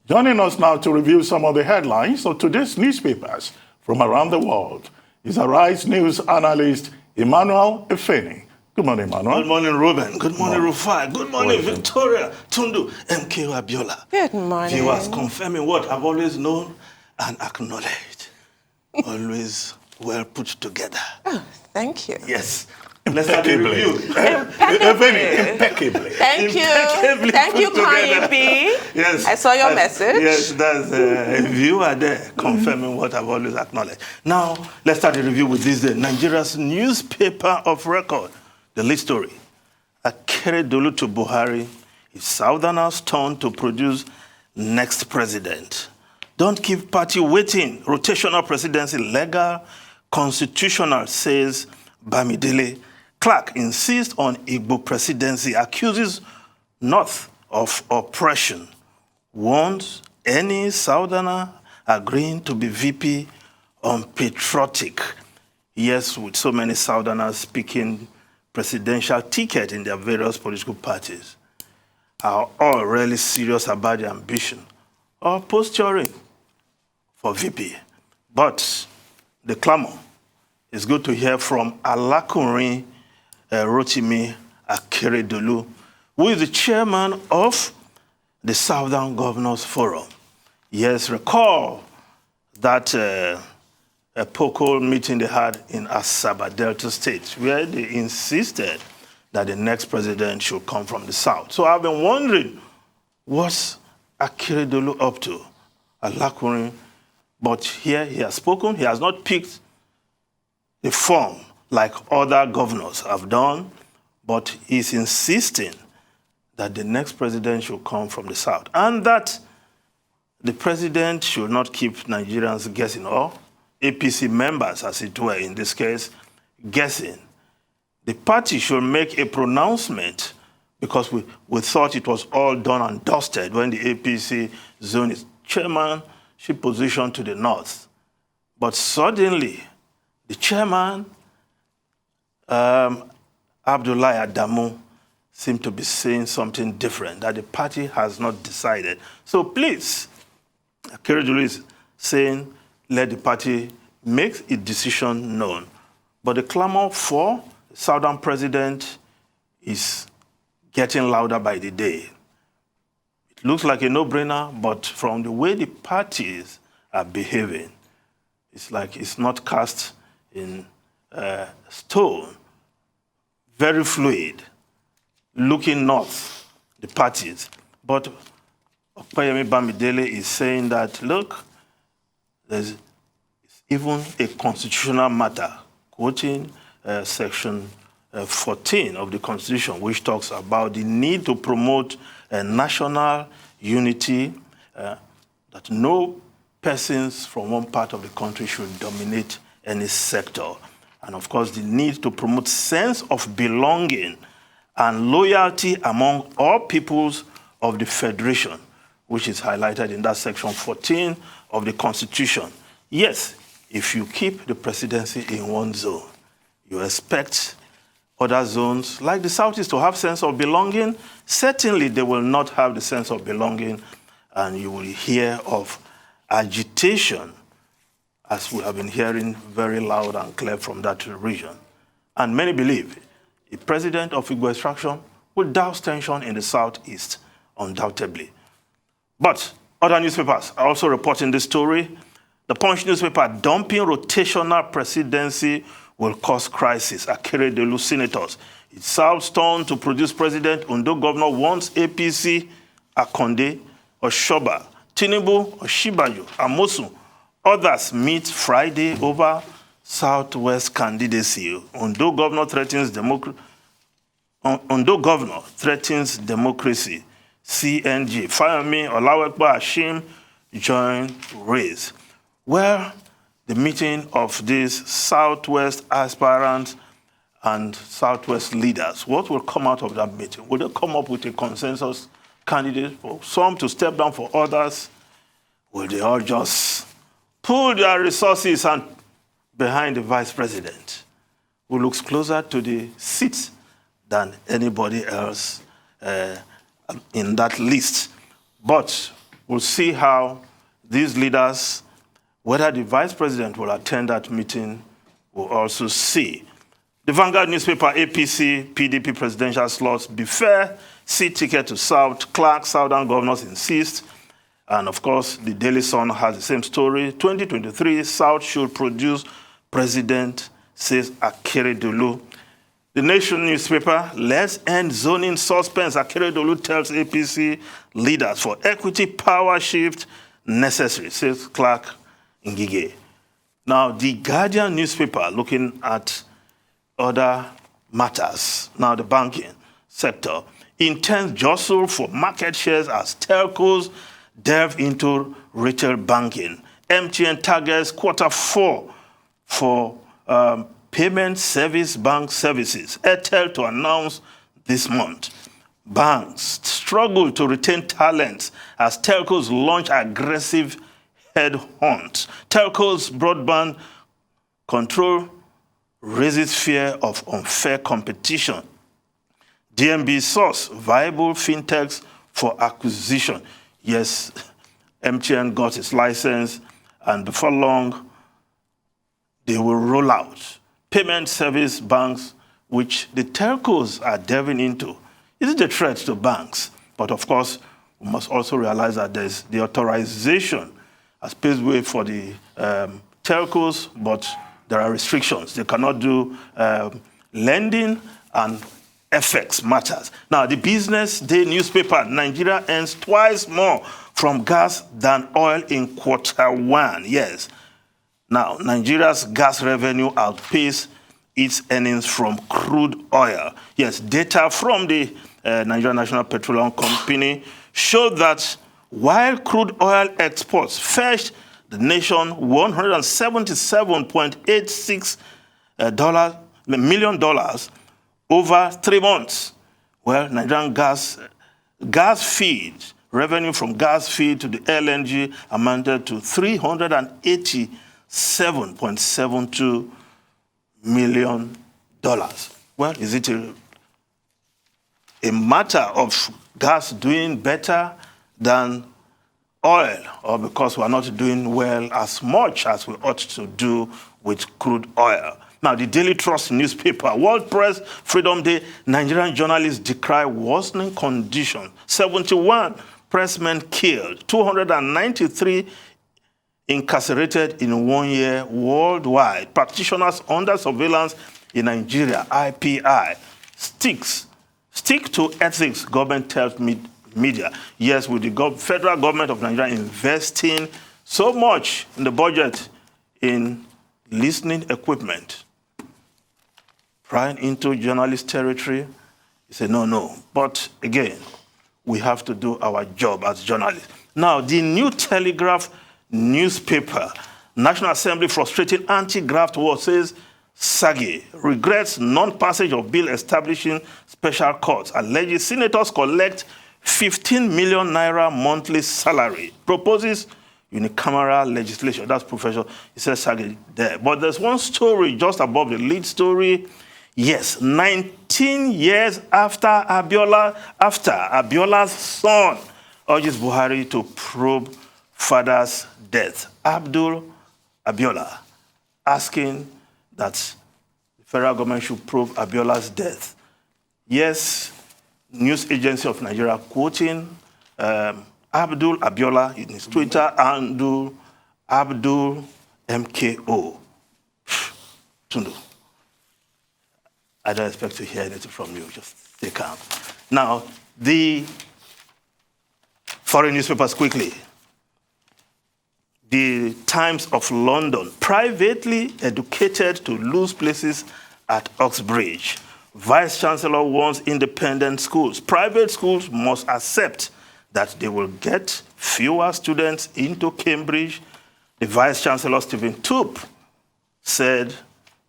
Joining us now to review some of the headlines of today's newspapers from around the world is Arise News analyst Emmanuel Efeni. Good morning, Emmanuel. Good morning, Ruben. Good morning, Rufai. Good morning, Victoria, Tundu, MK Abiola. Good morning. Viewers confirming what I've always known and acknowledged. Always well put together. Oh, thank you. Yes. Let's start the review. Impeccably. Thank you. Thank you, Kanye B. Yes. I saw your message. Yes, that's a viewer there confirming what I've always acknowledged. Now, let's start the review with this day. Nigeria's newspaper of record. The lead story. Akeredolu to Buhari. Is Southerners' turn to produce next president. Don't keep party waiting. Rotational presidency legal, constitutional, says Bamidele. Clark insists on Igbo presidency, accuses North of oppression, warns any Southerner agreeing to be VP unpatriotic. Yes, with so many Southerners speaking presidential ticket in their various political parties, are all really serious about their ambition or posturing for VP. But the clamor is good to hear from Alakunrin Rotimi Akeredolu, who is the chairman of the Southern Governors Forum. Yes, recall that a POCO meeting they had in Asaba, Delta State, where they insisted that the next president should come from the South. So I've been wondering, what's Akeredolu up to? Alakunrin, but here he has spoken. He has not picked the form like other governors have done, but he's insisting that the next president should come from the South and that the president should not keep Nigerians guessing, or APC members, as it were, in this case, guessing. The party should make a pronouncement because we thought it was all done and dusted when the APC zoned its chairmanship position to the North. But suddenly, the chairman, Abdullahi Adamu, seemed to be saying something different, that the party has not decided. So please, Akeredolu is saying, let the party make its decision known. But the clamor for the Southern president is getting louder by the day. It looks like a no-brainer, but from the way the parties are behaving, it's like it's not cast in stone. Very fluid, looking north, the parties. But Okpeyemi Bamidele is saying that, look, there's even a constitutional matter, quoting section 14 of the Constitution, which talks about the need to promote national unity, that no persons from one part of the country should dominate any sector. And of course, the need to promote sense of belonging and loyalty among all peoples of the Federation, which is highlighted in that section 14 of the Constitution. Yes, if you keep the presidency in one zone, you expect other zones like the Southeast to have sense of belonging. Certainly, they will not have the sense of belonging, and you will hear of agitation, as we have been hearing very loud and clear from that region. And many believe a president of Igbo extraction will douse tension in the Southeast, undoubtedly. But other newspapers are also reporting this story. The Punch newspaper, dumping rotational presidency will cause crisis. Akeredolu senators. It's South's turn to produce president. Ondo governor wants APC, Akonde, Oshoba, Tinubu, Oshibayo, Amosu. Others meet Friday over Southwest candidacy. Ondo governor threatens democracy. CNG. Fayemi, Olawekpa, Hashim join race. Where the meeting of these Southwest aspirants and Southwest leaders, what will come out of that meeting? Will they come up with a consensus candidate for some to step down for others? Will they all just pull their resources and behind the vice president, who looks closer to the seat than anybody else in that list? But we'll see how these leaders, whether the vice president will attend that meeting, we'll also see. The Vanguard newspaper, APC, PDP presidential slots, be fair, seat ticket to South, Clark, Southern governors insist. And of course, the Daily Sun has the same story. 2023, South should produce president, says Akeredolu. The Nation newspaper, let's end zoning suspense. Akeredolu tells APC leaders for equity power shift necessary, says Clark Ngige. Now, the Guardian newspaper, looking at other matters. Now, the banking sector, intense jostle for market shares as telcos delve into retail banking. MTN targets Q4 for payment service bank services. Airtel to announce this month. Banks struggle to retain talent as telcos launch aggressive headhunt. Telcos broadband control raises fear of unfair competition. DMB source, viable fintechs for acquisition. Yes, MTN got its license, and before long, they will roll out payment service banks, which the telcos are delving into. Is it a threat to banks? But of course, we must also realize that there's the authorization has paved way for the telcos, but there are restrictions. They cannot do lending and FX matters. Now, the Business Day newspaper, Nigeria earns twice more from gas than oil in Q1. Yes. Now, Nigeria's gas revenue outpaced its earnings from crude oil. Yes, data from the Nigerian National Petroleum Company showed that while crude oil exports fetched the nation $177.86 million over 3 months. Well, Nigerian gas feed, revenue from gas feed to the LNG amounted to $387.72 million. Well, is it a matter of gas doing better than oil, or because we're not doing well as much as we ought to do with crude oil? Now, the Daily Trust newspaper, World Press Freedom Day, Nigerian journalists decry worsening conditions. 71 pressmen killed, 293 incarcerated in 1 year worldwide. Practitioners under surveillance in Nigeria, IPI, stick to ethics, government tells media. Yes, with the federal government of Nigeria investing so much in the budget in listening equipment, prying into journalist territory, he said, no. But again, we have to do our job as journalists. Now, the New Telegraph newspaper, National Assembly frustrating anti-graft war, says Sagi regrets non-passage of bill establishing special courts, alleges senators collect 15 million naira monthly salary, proposes unicameral legislation. That's Professor, he says Sagi there. But there's one story just above the lead story. Yes, 19 years after Abiola's son urges Buhari to probe father's death. Abdul Abiola asking that the federal government should probe Abiola's death. Yes, News Agency of Nigeria quoting Abdul Abiola in his Twitter, Abdul MKO. Tundu, I don't expect to hear anything from you. Just stay calm. Now, the foreign newspapers quickly. The Times of London, privately educated to lose places at Oxbridge. Vice-Chancellor warns independent schools. Private schools must accept that they will get fewer students into Cambridge. The Vice-Chancellor, Stephen Toop, said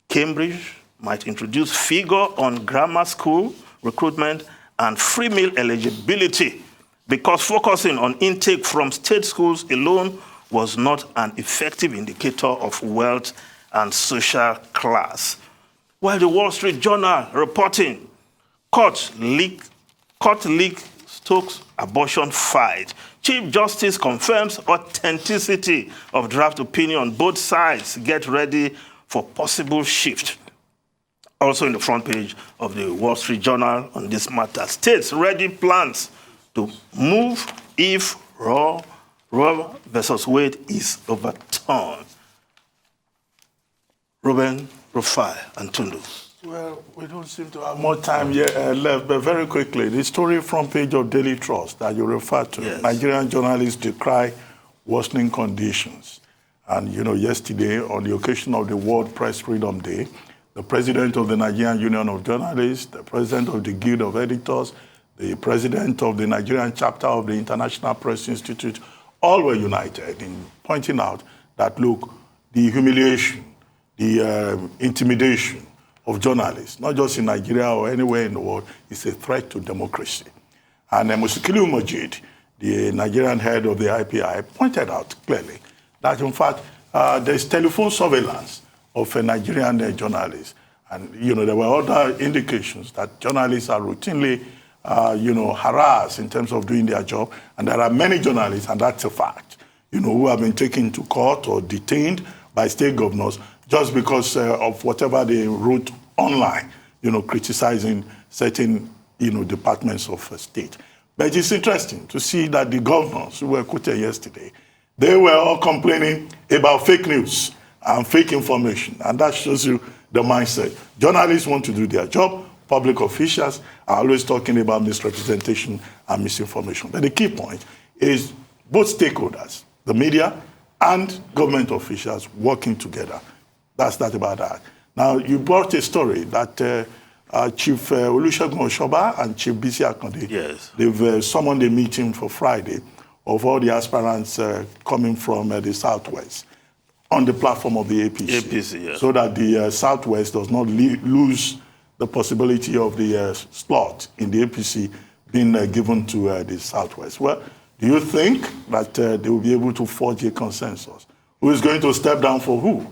Cambridge might introduce figure on grammar school recruitment and free meal eligibility because focusing on intake from state schools alone was not an effective indicator of wealth and social class. While the Wall Street Journal reporting court leak stokes abortion fight. Chief Justice confirms authenticity of draft opinion on both sides. Get ready for possible shift. Also in the front page of the Wall Street Journal on this matter. States ready plans to move if Roe versus Wade is overturned. Ruben, Rufai, and Tundu. Well, we don't seem to have more time yet, left, but very quickly, the story front page of Daily Trust that you referred to, Yes. Nigerian journalists decry worsening conditions. And, yesterday, on the occasion of the World Press Freedom Day, the president of the Nigerian Union of Journalists, the president of the Guild of Editors, the president of the Nigerian chapter of the International Press Institute, all were united in pointing out that, look, the humiliation, the intimidation of journalists, not just in Nigeria or anywhere in the world, is a threat to democracy. And Musikili Umojid, the Nigerian head of the IPI, pointed out clearly that, in fact, there's telephone surveillance of Nigerian journalists. And, there were other indications that journalists are routinely, harassed in terms of doing their job. And there are many journalists, and that's a fact, who have been taken to court or detained by state governors just because of whatever they wrote online, criticizing certain, departments of state. But it's interesting to see that the governors who were quoted yesterday, they were all complaining about fake news and fake information. And that shows you the mindset. Journalists want to do their job. Public officials are always talking about misrepresentation and misinformation. But the key point is both stakeholders, the media and government officials working together. That's that about that. Now, you brought a story that Chief Olusegun Oshoba and Chief Bisi Akande, yes, they've summoned a meeting for Friday of all the aspirants coming from the Southwest on the platform of the APC, yes, so that the Southwest does not lose the possibility of the slot in the APC being given to the Southwest. Well, do you think that they will be able to forge a consensus? Who is going to step down for who?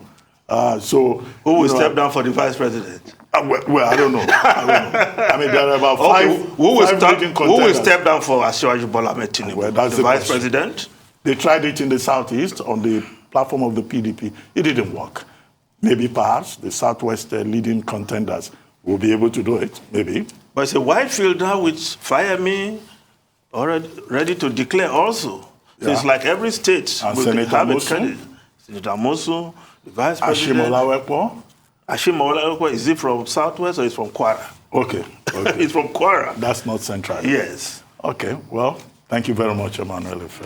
Who will step down for the vice president? Well, I don't know. I mean, there are about five. Who will step down for Asiwaju Bola Ahmed Tinubu? Well, that's the vice question. president? They tried it in the Southeast on the platform of the PDP. It didn't work. Maybe perhaps the Southwest leading contenders will be able to do it. Maybe. But it's a wide field now with Fayemi already ready to declare also. So it's like every state and will Senator have a Mosu. candidate. Senator Mosu, the vice president. Ashimolawepo. Ashimolawepo, is he from Southwest or is from Kwara? Okay. He's from Kwara. That's not central. Yes. Okay. Well, thank you very much, Emmanuel Ife.